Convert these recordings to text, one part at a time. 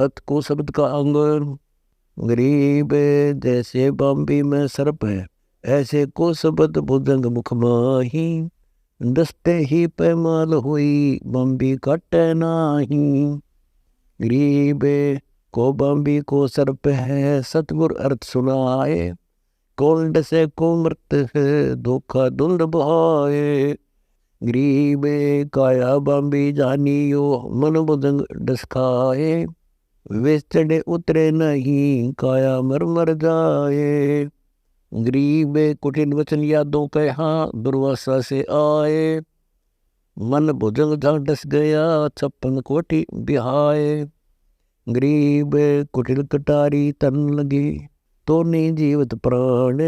अत को शब्द का अंग। गरीब जैसे बम्बी में सर्प है, ऐसे को शब्द भुजंग मुख माही। दस्ते ही पैमाल हुई बम्बी कटे नाही। गरीब को बम्बी को सर्प है, सतगुर अर्थ सुनाए। कोल्ड से को मृत है, धोखा धुंध बहाए। गरीब काया बम्बी जानियो, मन भुजंग डस खाए। वे चढ़े उतरे नहीं, काया मर मर जाए। गरीब कुटिल वचन यादों कहा, दुर्वासा से आए। मन भुजंग जहाँ डस गया, 56 कोटि बिहाए। गरीब कुटिल कटारी तन लगी, तो नहीं जीवत प्राण।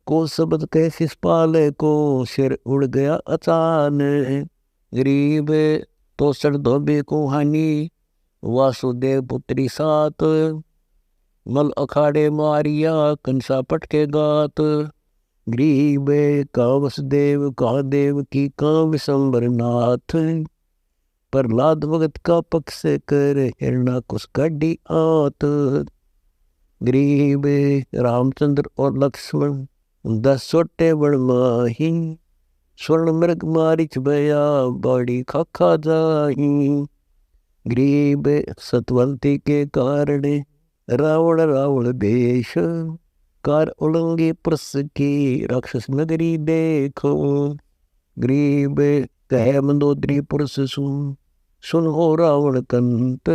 को शब्द कैसे पाले को, सिर उड़ गया अचानक। गरीब तो सर धोबे को हानि, वासुदेव पुत्री सात। मल अखाड़े मारिया, कंसा पटके गात। गरीब का वसुदेव कहा देव की, काम विशंबर नाथ। प्रहलाद भगत का पक्ष कर, हिरणा कुश काढ़ी आत। गरीब रामचंद्र और लक्ष्मण 10 छोटे बड़ माही। स्वर्ण मृग मारिच भया, बाड़ी खाखा जाही। गरीब सतवंती के कारण, रावण रावण भेष। कार उलंगी प्रस की, राक्षस नगरी देखो। गरीब कहे मंदोदरी पुरुष सुन हो रावण कंत।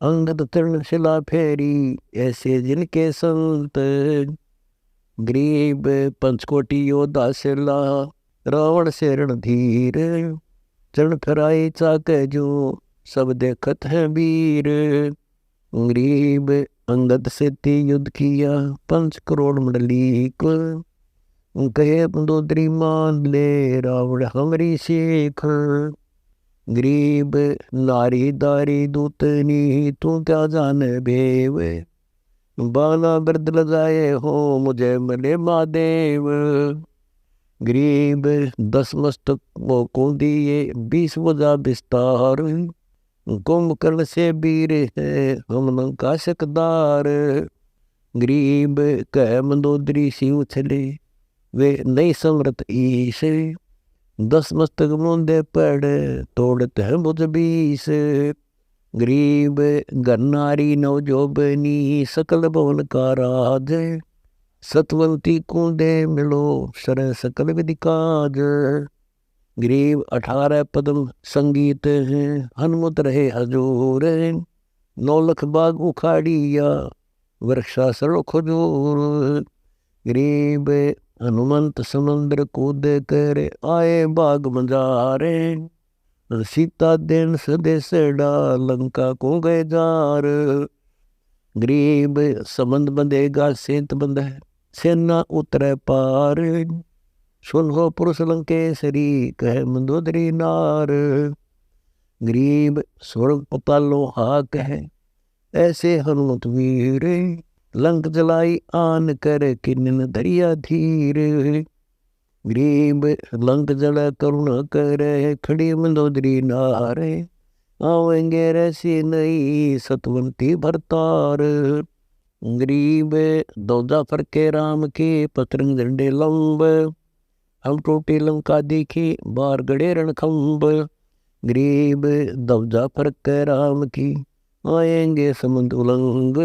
अंगद तृण शिला फेरी, ऐसे जिनके संत। गरीब पंचकोटि योद्धा शिला, रावण से रणधीर। चरण फराई चाके जो, सब देखत है वीर। गरीब अंगद से ती युद्ध किया, 5 करोड़ मंडलीक। कहे मंदोदरी मान ले, रावण हमारी सीख। गरीब नारी दारी दूतनी, तू क्या जाने भेव। बाला बिरद लगाए हो, मुझे मिले महादेव। गरीब 10 मस्तक को दिए, 20 भुजा विस्तार। कुंभकर्ण से वीर है, हम लंका शकदार। गरीब कह मंदोदरी सी उछले, वे नहीं समरत ईश। 10 मस्तक मुंदे पड़, तोड़ते हैं भुज 20। गरीब गन्नारी नवजोबनी, सकल भवन का राज। सतवंती कुंदे मिलो, सर सकल विधि काज। गरीब 18 पद्म संगीत हैं, हनुमत रहे हजूर। 9 लख बाग उखाड़िया, वृक्षासन खजूर। गरीब हनुमंत समुद्र कूद कर, आए बाग मंजारे। सीता दिन सदेसड़ा, लंका को गए जार। गरीब संबंध बंधेगा सेंत बंध है, सेना उतरे पार। सुन हो पुरुष लंकेसरी, कहे मंदोदरी नार। गरीब स्वर्ग पतालो हाक है, ऐसे हनुमत वीर। लंक जलाई आन कर, किन्न दरिया धीर। गरीब लंक जल करुणा करे, खड़ी मंदोदरी नारे। आवेंगे रैसी नई, सतवंती भरतार। गरीब दौजा फर के राम के, पतरंग झंडे लंब। हम टूटी लंका देखी, बार गड़े रणखंब। गरीब दौजा फर के राम की, आएंगे समुद्र उलंग।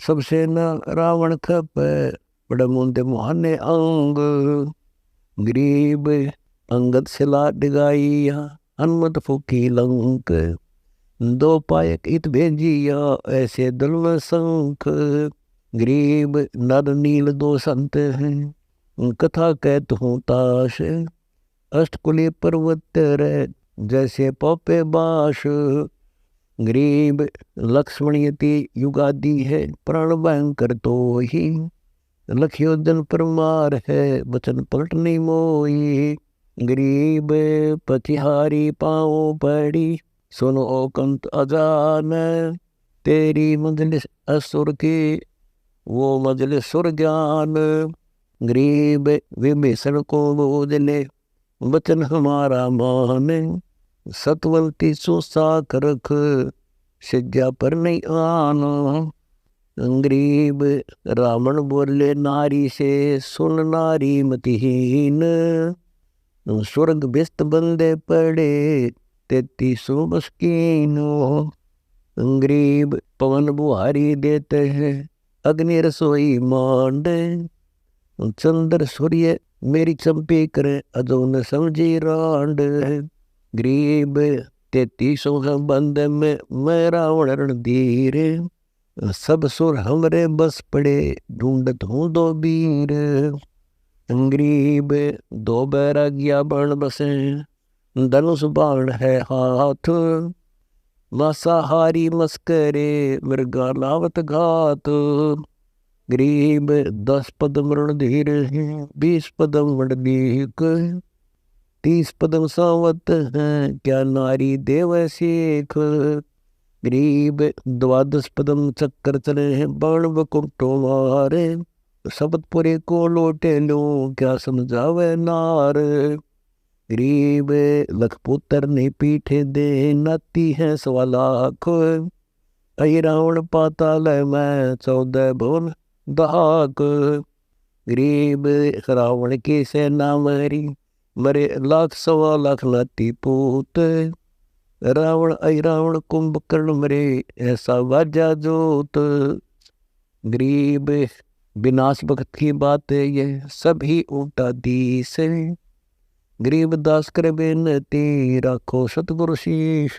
सबसे न रावण खप, बड़े मुंदे मुहाने अंग। गरीब अंगद सिला डिगाइया, हनुमत फूकी लंक। 2 पायक इत भेजिया, ऐसे दल में शंख। गरीब नर नील 2 संत हैं, कथा कहत हूँ ताश। अष्टकुली पर्वत रे, जैसे पौपे बाश। गरीब लक्ष्मणयति युगादि है, प्राण भयंकर तो ही। लखियो जन परमार है, वचन पलट नहीं मोई। गरीब पतिहारी पाँव पड़ी, सुनो कंत अजान। तेरी मंजिल असुर की, वो मंजिल सुर ज्ञान। गरीब विभीषण को बोझले, वचन हमारा मान। सतवंती सुसाख रख, सिज्जा पर नहीं आना। गरीब रावण बोले नारी से, सुन नारी मतिहीन, स्वर्ग बिस्त बंदे पड़े 3300 मस्कीनो। गरीब पवन बुहारी देते हैं, अग्नि रसोई मांड, चंद्र सूर्य मेरी चंपी करे, अजो न समझी रांड। गरीब 3300 बंद में मैं रावण रणधीर, सब सुर हमरे बस पड़े, ढूंढत हूँ दो वीर। गरीब दो बैरागिया बन बसे, धनुष बाण है हाथ, मांसाहारी मस्करे मृगा लावत घात। गरीब 10 पदम रणधीर है, 20 पदम वडलीक, 30 पदम सावत है, क्या नारी देव शेख। गरीब 12 पदम चक्कर चले हैं, बाण बकुटो मारे, शब्दपुरे को लोटे लो, क्या समझावे नार। गरीब लखपुत्र ने पीठे दे, नाती है 1.25 लाख, अहि रावण पाताल में 14 भुवन दहाक। गरीब रावण की सेना मरी, मरे 1.25 लाख नाती पूत, रावण अहि रावण कुंभकर्ण मरे, ऐसा बाजा जोत। गरीब विनाश भक्त की बात है ये, सभी उल्टा दिस। गरीब दास कर बेनती, राखो सतगुरु शीश।